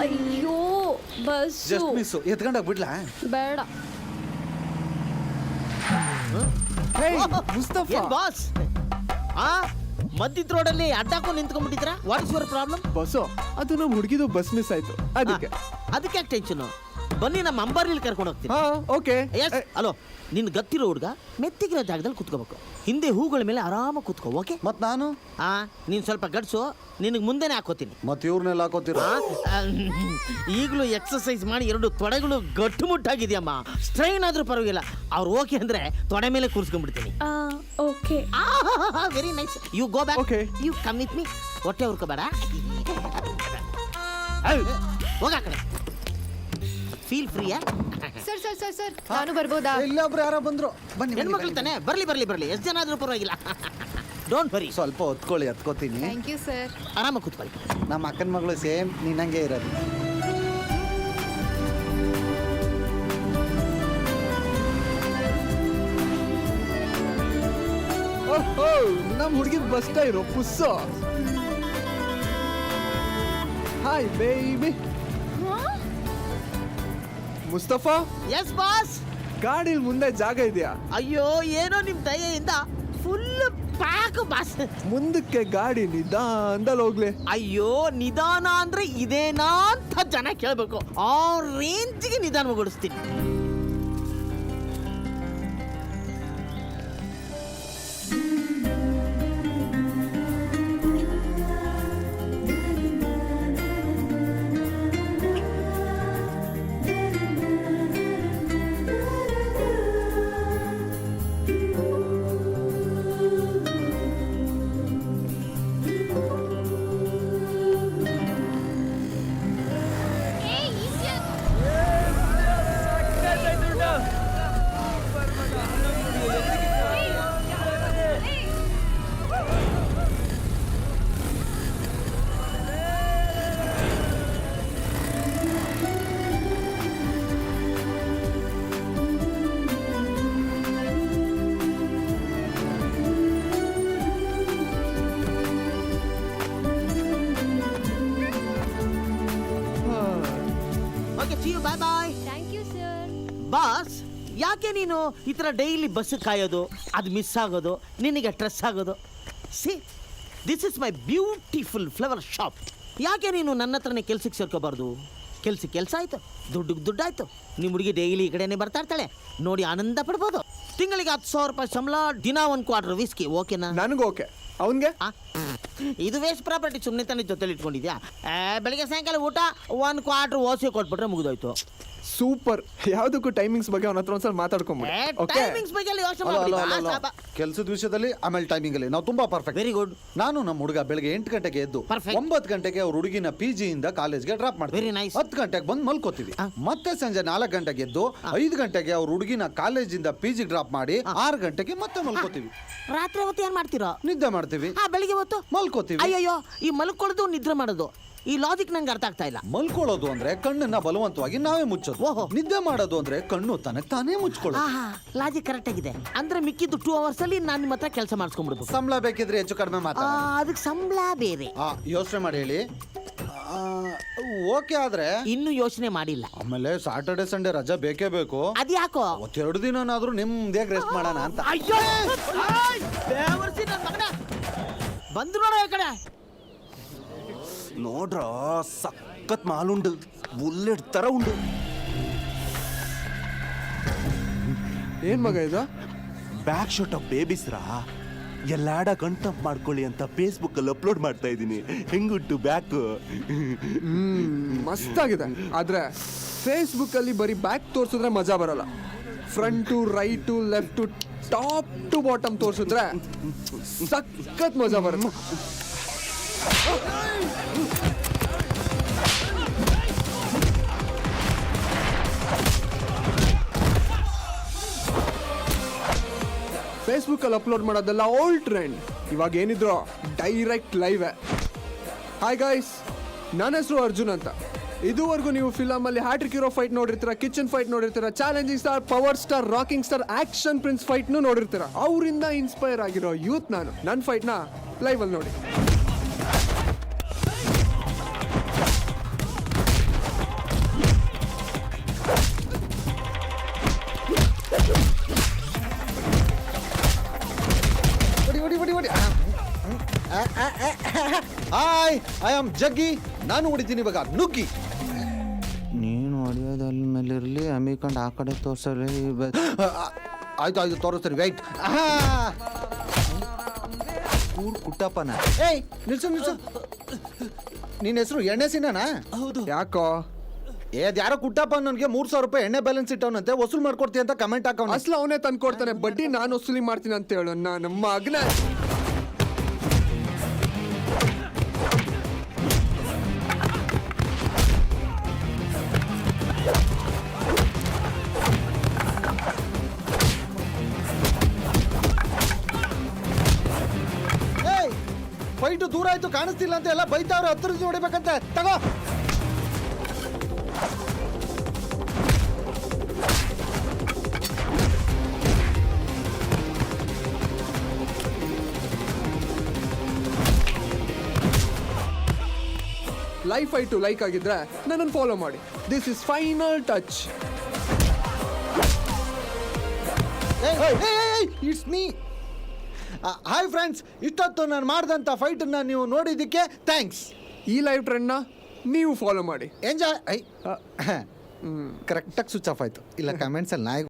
ಅಯ್ಯೋ bus just miss ಎತ್ಕೊಂಡೋಗ್ ಬಿಡ್ಲಾ? ಬೇಡ. ಮುಸ್ತಫಾ ಬಾಸ್ ಮಧ್ಯದ ರೋಡಲ್ಲಿ ಅಡ್ಡಾಕೊಂಡು ನಿಂತ್ಕೊಂಡ್ಬಿಟ್ಟಿದ್ರ? What is your problem? Bus ಅದು ನಮ್ಮ ಹುಡುಗಿದು ಬಸ್ ಮಿಸ್ ಆಯ್ತು ಅದಕ್ಕೆ. ಅದಕ್ಕೆ ಯಾಕೆ ಟೆನ್ಷನ್? ಬನ್ನಿ ನಮ್ಮ ಅಂಬಾರಿಲಿ ಕರ್ಕೊಂಡು ಹೋಗ್ತೀನಿ. ಓಕೆ. ಹಲೋ, ನಿನ್ ಗತ್ತಿರೋ ಹುಡುಗ ಮೆತ್ತಿಗಿರೋ ಜಾಗದಲ್ಲಿ ಕುತ್ಕೋಬೇಕು. ಹಿಂದೆ ಹೂಗಳ ಮೇಲೆ ಆರಾಮ ಕುತ್ಕೋ. ಓಕೆ? ಮತ್ ನಾನು ನೀನ್ ಸ್ವಲ್ಪ ಗಡ್ಸು, ನಿನಗೆ ಮುಂದೆನೆ ಹಾಕೋತೀನಿ. ಮತ್ ಇವ್ರನ್ನೆಲ್ಲ ಹಾಕೋತೀರ? ಈಗಲೂ ಎಕ್ಸರ್ಸೈಸ್ ಮಾಡಿ 2 ತೊಡೆಗಳು ಗಟ್ಟುಮುಟ್ಟಾಗಿದೆಯಮ್ಮ. ಸ್ಟ್ರೈನ್ ಆದ್ರೂ ಪರವಾಗಿಲ್ಲ. ಅವ್ರು ಓಕೆ ಅಂದ್ರೆ ತೊಡೆ ಮೇಲೆ ಕೂರಿಸ್ಕೊಂಡ್ಬಿಡ್ತೀನಿ. Okay. Very nice. You go back. Okay. You come with me. ಹೊಟ್ಟೆ ಹುರ್ಕೋಬೇಡ. ಹೋಗ ಕಡೆ. ಫೀಲ್ ಫ್ರೀಯಾ? ಸರ್ ಸರ್ ಸರ್ ಸರ್ ನಾನು ಬರ್ಬೋದಾ? ಇಲ್ಲೊಬ್ರು ಯಾರೋ ಬಂದ್ರು. ಬನ್ನಿ ಹೆಣ್ಮಕ್ಳು ತಾನೆ, ಬರ್ಲಿ. ಎಷ್ಟು ಜನ ಆದ್ರೂ ಪರವಾಗಿಲ್ಲ. Don't worry. ಸ್ವಲ್ಪ ಹೊತ್ಕೊಳ್ಳಿ, ಹತ್ಕೋತೀನಿ. Thank you sir. ಆರಾಮಾಗಿ ಕೂತ್ಕೊಳ್ಳಿ. ನಮ್ಮ ಅಕ್ಕನ ಮಗಳು ಸೇಮ್ ನಿನ್ನಂಗೆ ಇರೋದು. ನಮ್ಮ ಹುಡುಗಿದ ಬಸ್ ಟೈರು ಪುಸ್ಸು. Hi baby. Mustafa, yes boss. ಗಾಡಿಲಿ ಮುಂದೆ ಜಾಗ ಇದೆಯಾ? ಅಯ್ಯೋ, ಏನೋ ನಿಮ್ ದಯೆಯಿಂದ ಫುಲ್ ಪ್ಯಾಕ್ ಬಾಸ್. ಮುಂದಕ್ಕೆ ಗಾಡಿ ನಿಧಾನದಲ್ಲಿ ಹೋಗ್ಲಿ. ಅಯ್ಯೋ, ನಿಧಾನ ಅಂದ್ರೆ ಇದೇನಾ ಅಂತ ಜನ ಕೇಳ್ಬೇಕು. ಆ ರೇಂಜ್ಗೆ ನಿಧಾನ ಓಡಿಸ್ತೀನಿ. Bye bye. Thank you sir. Boss, ಯಾಕೆ ನೀನು ಈ ಥರ ಡೈಲಿ ಬಸ್ ಕಾಯೋದು, ಅದು ಮಿಸ್ ಆಗೋದು, ನಿನಗೆ ಸ್ಟ್ರೆಸ್ ಆಗೋದು? C, this is my beautiful flower shop. ಯಾಕೆ ನೀನು ನನ್ನ ಹತ್ರನೇ ಕೆಲ್ಸಕ್ಕೆ ಸೇರ್ಕೋಬಾರ್ದು? ಕೆಲಸ ಆಯ್ತು, ದುಡ್ಡಾಯ್ತು. ನಿಮ್ಮ ಹುಡುಗಿ ಡೈಲಿ ಈ ಕಡೆನೇ ಬರ್ತಾ ಇರ್ತಾಳೆ, ನೋಡಿ ಆನಂದ ಪಡ್ಬೋದು. ತಿಂಗಳಿಗೆ 10,000 ರೂಪಾಯಿ ಸಂಬಳ, ದಿನ 1 ಕ್ವಾರ್ಟರ್ ವಿಸ್ಕಿ. ಓಕೆನಾ? ನನಗೂ ಓಕೆ. ಅವನ್ಗೆ ಇದು ವೇಸ್ಟ್ ಪ್ರಾಪರ್ಟಿ. ಸುಮ್ಮನೆ ತಾನೇ ಜೊತೆಲಿ ಇಟ್ಕೊಂಡಿದ್ಯಾ? ಬೆಳಿಗ್ಗೆ ಸಾಯಂಕಾಲ ಊಟ 1 ಕ್ವಾರ್ಟರ್ ಓಸಿ ಕೊಟ್ಬಿಟ್ರೆ ಮುಗಿದೋಯ್ತು. ಸೂಪರ್. ಯಾವ್ದಕ್ಕೂ ಟೈಮಿಂಗ್ಸ್ ಬಗ್ಗೆ ಅವನ ಹತ್ರ ಒಂದ್ಸಲ ಮಾತಾಡ್ಕೊಂಬಿಡಿ. ಟೈಮಿಂಗ್ಸ್ ಬಗ್ಗೆ ಯೋಚನೆ. ಕೆಲಸದ ವಿಷಯದಲ್ಲಿ ಆಮೇಲೆ ಟೈಮಿಂಗ್ ಅಲ್ಲಿ ನಾವು ತುಂಬಾ ಪರ್ಫೆಕ್ಟ್. Very good. ನಾನು ನಮ್ಮ ಹುಡುಗ ಬೆಳಗ್ಗೆ 8 ಗಂಟೆಗೆ ಎದ್ದು 9 ಗಂಟೆಗೆ ಅವ್ರ ಹುಡುಗಿನ PG ಇಂದ ಕಾಲೇಜ್ಗೆ ಡ್ರಾಪ್ ಮಾಡ್ತೀವಿ. Very nice. 10 ಗಂಟೆಗೆ ಬಂದು ಮಲ್ಕೋತೀವಿ. ಮತ್ತೆ ಸಂಜೆ 4 ಗಂಟೆಗೆ ಎದ್ದು 5 ಗಂಟೆಗೆ ಅವ್ರ ಹುಡುಗಿನ ಕಾಲೇಜಿಂದ PG ಡ್ರಾಪ್ ಮಾಡಿ 6 ಗಂಟೆಗೆ ಮತ್ತೆ ಮಲ್ಕೋತೀವಿ. ರಾತ್ರಿ ಹೊತ್ತು ಏನ್ ಮಾಡ್ತೀರಾ? ನಿದ್ದೆ ಮಾಡ್ತೀವಿ. ಬೆಳಿಗ್ಗೆ ಹೊತ್ತು ಮಲ್ಕೋತೀವಿ. ಅಯ್ಯಯ್ಯೋ, ಈ ಮಲ್ಕೊಳ್ಳೋದು ನಿದ್ರೆ ಮಾಡೋದು, ಈ ಲಾಜಿಕ್ ನಂಗೆ ಅರ್ಥ ಆಗ್ತಾ ಇಲ್ಲ. ಮಲ್ಕೊಳ್ಳೋದು ಅಂದ್ರೆ ಕಣ್ಣನ್ನ ಬಲವಂತವಾಗಿ ನಾವೇ ಮುಚ್ಚೋದು. ಓಹೋ. ನಿದ್ದೆ ಮಾಡೋದು ಅಂದ್ರೆ ಕಣ್ಣು ತನಗೆ ತಾನೇ ಮುಚ್ಕೊಳ್ಳೋದು. ಲಾಜಿಕ್ ಕರೆಕ್ಟ್ ಆಗಿದೆ. ಅಂದ್ರೆ ಮಿಕ್ಕಿದ್ದು 2 ಅವರ್ಸ್ ಅಲ್ಲಿ ನಾನು ನಿಮ್ಮ ಹತ್ರ ಕೆಲಸ ಮಾಡಿಸ್ಕೊಂಡ್ಬಿಡ್ಬೇಕು. ಸಂಬಳ ಬೇಕಿದ್ರೆ ಹೆಚ್ಚು ಕಡಿಮೆ ಮಾತಾಡ. ಅದಕ್ಕೆ ಸಂಬಳ ಬೇರೆ. ಯೋಚನೆ ಮಾಡಿ ಹೇಳಿ. ಓಕೆ ಆದ್ರೆ ಇನ್ನು ಯೋಚನೆ ಮಾಡಿಲ್ಲ. ಆಮೇಲೆ ಸಾಟರ್ಡೆ ಸಂಡೇ ರಜಾ ಬೇಕೇ ಬೇಕು. ಅದ್ಯಾಕೋ? 2 ದಿನನಾದ್ರೂ ನಿಮ್ದೇ ರೆಸ್ಟ್ ಮಾಡೋಣ ಅಂತ. ಅಯ್ಯೋ, ಬಂದು ನೋಡ ಈ ಕಡೆ. ನೋಡ್ರ, ಸಖತ್ ಮಾಲುಂಡು, ಬುಲ್ಲೆಟ್ ತರ ಉಂಡು. ಏನ್ ಮಗ ಇದು? ಬ್ಯಾಕ್ ಶಾಟ್ ಆಫ್ ಬೇಬೀಸ್ರಾ. ಎಲ್ಲಾಡ ಕಂಟೆಂಟ್ ಮಾಡ್ಕೊಳ್ಳಿ ಅಂತ ಫೇಸ್ಬುಕ್ ಅಲ್ಲಿ ಅಪ್ಲೋಡ್ ಮಾಡ್ತಾ ಇದ್ದೀನಿ. ಹೆಂಗುಂಟು ಬ್ಯಾಕ್? ಮಸ್ತ್ ಆಗಿದೆ. ಆದ್ರೆ ಫೇಸ್ಬುಕ್ ಅಲ್ಲಿ ಬರೀ ಬ್ಯಾಕ್ ತೋರ್ಸಿದ್ರೆ ಮಜಾ ಬರಲ್ಲ. Front, right, left, top to bottom ತೋರ್ಸಿದ್ರೆ ಸಖತ್ ಮಜಾ ಬರುತ್ತೆ. ಫೇಸ್ಬುಕ್ ಅಲ್ಲಿ ಅಪ್ಲೋಡ್ ಮಾಡೋದೆಲ್ಲ ಓಲ್ಡ್ ಟ್ರೆಂಡ್. ಇವಾಗ ಏನಿದ್ರು ಡೈರೆಕ್ಟ್ ಲೈವ್. ಹಾಯ್ ಗೈಸ್, ನನ್ನ ಹೆಸರು ಅರ್ಜುನ್ ಅಂತ. ಇದುವರೆಗೂ ನೀವು ಫಿಲಮ್ ಅಲ್ಲಿ ಹ್ಯಾಟ್ರಿಕ್ ಹೀರೋ ಫೈಟ್ ನೋಡಿರ್ತೀರ, ಕಿಚನ್ ಫೈಟ್ ನೋಡಿರ್ತೀರ, challenging star, power star, rocking star, action prince fight ನೋಡಿರ್ತೀರ. ಅವರಿಂದ ಇನ್ಸ್ಪೈರ್ ಆಗಿರೋ ಯೂತ್ ನಾನು. ನನ್ನ ಫೈಟ್ ನ ಲೈವ್ ಅಲ್ಲಿ ನೋಡಿ. ಐ ಆಮ್ ಜಗ್ಗಿ, ನಾನು ಹೊಡಿತೀನಿ ಇವಾಗ ನುಗ್ಗಿ. ನೀನು ಹೊಡೆಯೋದಲ್ಲಿ ಮೇಲೆ ಇರಲಿ, ಅಮ್ಮಿಕೊಂಡು ಆ ಕಡೆ ತೋರ್ಸಲಿ. ಆಯ್ತು ಆಯ್ತು ತೋರಿಸ್ತೀನಿ, ವೆಯ್ಟ್. ಊರ್ ಕುಟ್ಟಪ್ಪನ. ಏಯ್ ನಿಲ್ಸು ನಿಲ್ಸು, ನಿನ್ನ ಹೆಸರು ಎಣ್ಣೆ ಸಿನನಾ? ಹೌದು. ಯಾಕೋ ಯಾರೋ ಕುಟ್ಟಪ್ಪ ನನಗೆ 3,000 ರೂಪಾಯಿ ಎಣ್ಣೆ ಬ್ಯಾಲೆನ್ಸ್ ಇಟ್ಟವನಂತೆ, ವಸೂಲ್ ಮಾಡ್ಕೊಡ್ತೀಯ ಅಂತ ಕಮೆಂಟ್ ಹಾಕವನ. ಅಸಲು ಅವನೇ ತಂದು ಕೊಡ್ತಾನೆ, ಬಡ್ಡಿ ನಾನು ವಸೂಲಿ ಮಾಡ್ತೀನಿ ಅಂತ ಹೇಳು. ನನ್ನ ಮಗನ ಫೈಟು ದೂರ ಆಯ್ತು, ಕಾಣಿಸ್ತಿಲ್ಲ ಅಂತ ಎಲ್ಲ ಬೈತಾವ್ರೆ, ಹತ್ತಿರ ಹೊಡಿಬೇಕಂತೆ. ತಗೋ. ಲೈಫ್ ಫೈಟು ಲೈಕ್ ಆಗಿದ್ರೆ ನನ್ನನ್ನು ಫಾಲೋ ಮಾಡಿ. This is final touch. It's me. Hi friends, ಇಷ್ಟೊತ್ತು ನಾನು ಮಾಡಿದಂಥ ಫೈಟನ್ನು ನೀವು ನೋಡಿದ್ದಕ್ಕೆ ಥ್ಯಾಂಕ್ಸ್. ಈ ಲೈವ್ ಟ್ರೆಂಡ್ನ ನೀವು ಫಾಲೋ ಮಾಡಿ. ಎಂಜಾಯ್. ಕರೆಕ್ಟಾಗಿ ಸ್ವಿಚ್ ಆಫ್ ಆಯಿತು. ಇಲ್ಲ ಕಮೆಂಟ್ಸಲ್ಲಿ ನಾಯಿ